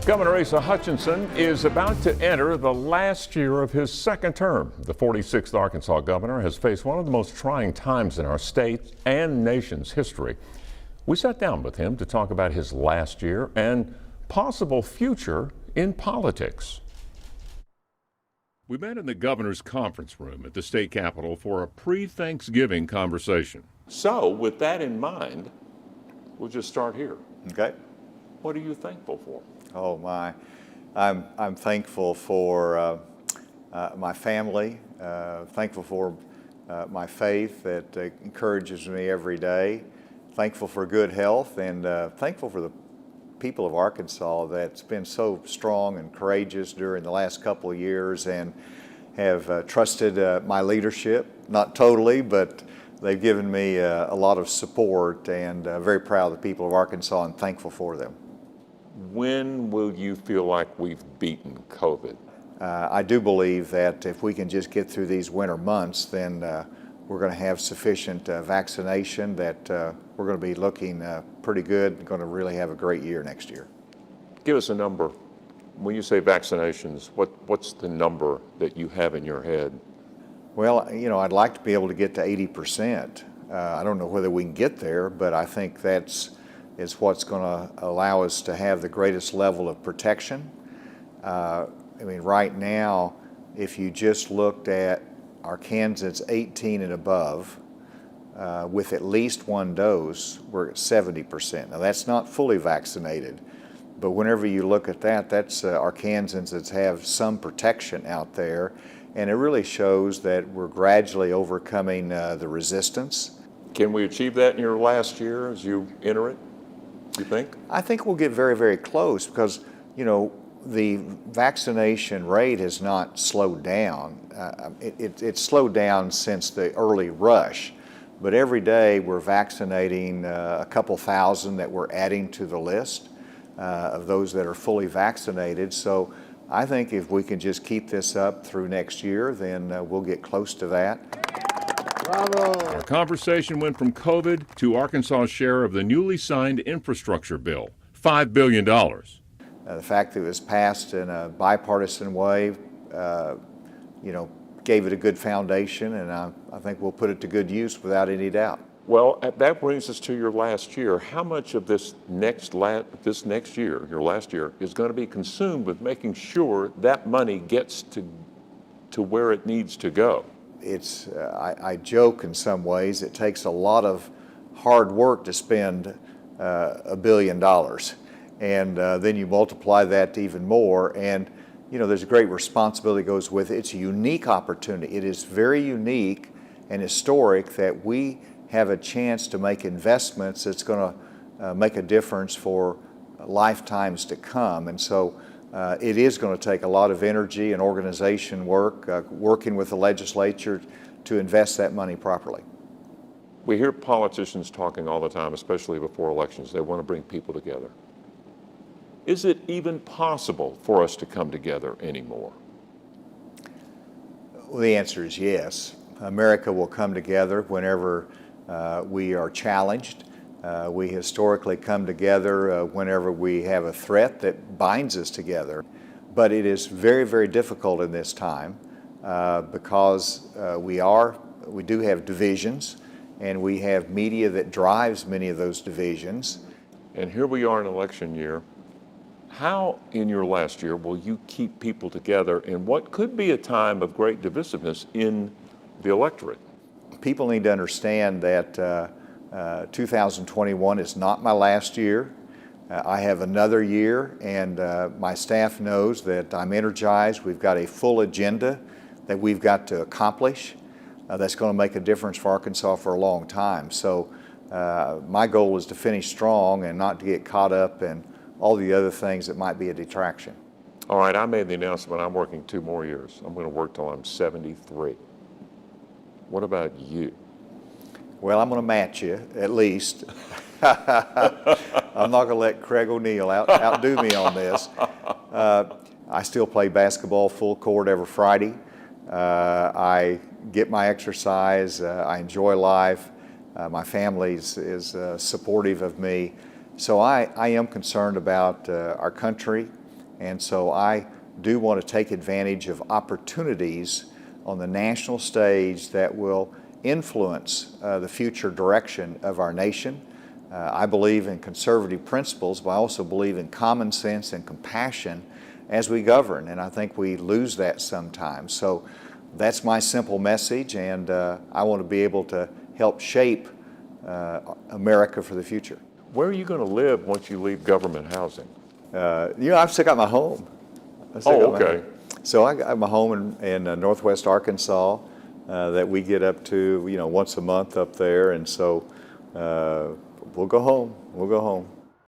Governor Asa Hutchinson is about to enter the last year of his second term. The 46th Arkansas governor has faced one of the most trying times in our state and nation's history. We sat down with him to talk about his last year and possible future in politics. We met in the governor's conference room at the state capitol for a pre-Thanksgiving conversation. So with that in mind, we'll just start here. Okay. What are you thankful for? Oh my, I'm thankful for my family, thankful for my faith that encourages me every day, thankful for good health, and thankful for the people of Arkansas that's been so strong and courageous during the last couple of years and have trusted my leadership, not totally, but they've given me a lot of support, and very proud of the people of Arkansas and thankful for them. When will you feel like we've beaten COVID? I do believe that if we can just get through these winter months, then we're going to have sufficient vaccination that we're going to be looking pretty good and going to really have a great year next year. Give us a number. When you say vaccinations, what's the number that you have in your head? Well, you know, I'd like to be able to get to 80%. I don't know whether we can get there, but I think that's what's going to allow us to have the greatest level of protection. I mean, right now, if you just looked at Arkansans 18 and above, with at least one dose, we're at 70%. Now, that's not fully vaccinated, but whenever you look at that, that's Arkansans that have some protection out there, and it really shows that we're gradually overcoming the resistance. Can we achieve that in your last year as you enter it, you think? I think we'll get very, very close because, you know, the vaccination rate has not slowed down. It's slowed down since the early rush, but every day we're vaccinating a couple thousand that we're adding to the list of those that are fully vaccinated. So I think if we can just keep this up through next year, then we'll get close to that. Bravo. Our conversation went from COVID to Arkansas' share of the newly signed infrastructure bill, $5 billion. The fact that it was passed in a bipartisan way, you know, gave it a good foundation, and I think we'll put it to good use without any doubt. Well, that brings us to your last year. How much of this next year, your last year, is going to be consumed with making sure that money gets to where it needs to go? It's, I joke in some ways, it takes a lot of hard work to spend $1 billion. And then you multiply that to even more. And, you know, there's a great responsibility that goes with it. It's a unique opportunity. It is very unique and historic that we have a chance to make investments that's going to make a difference for lifetimes to come. And so it is going to take a lot of energy and organization work, working with the legislature to invest that money properly. We hear politicians talking all the time, especially before elections. They want to bring people together. Is it even possible for us to come together anymore? Well, the answer is yes. America will come together whenever we are challenged. We historically come together whenever we have a threat that binds us together. But it is very, very difficult in this time because we do have divisions, and we have media that drives many of those divisions. And here we are in election year. How, in your last year, will you keep people together in what could be a time of great divisiveness in the electorate? People need to understand that 2021 is not my last year. I have another year, and my staff knows that I'm energized. We've got a full agenda that we've got to accomplish that's going to make a difference for Arkansas for a long time. So my goal is to finish strong and not to get caught up in all the other things that might be a detraction. All right, I made the announcement I'm working 2 more years. I'm going to work till I'm 73. What about you? Well, I'm going to match you, at least. I'm not going to let Craig O'Neill outdo me on this. I still play basketball full court every Friday. I get my exercise. I enjoy life. My family is supportive of me. So I am concerned about our country. And so I do want to take advantage of opportunities on the national stage that will influence the future direction of our nation. I believe in conservative principles, but I also believe in common sense and compassion as we govern, and I think we lose that sometimes. So that's my simple message, and I want to be able to help shape America for the future. Where are you going to live once you leave government housing? I've still got my home. Oh, okay. So I got my home in Northwest Arkansas that we get up to, once a month up there, and so we'll go home. We'll go home.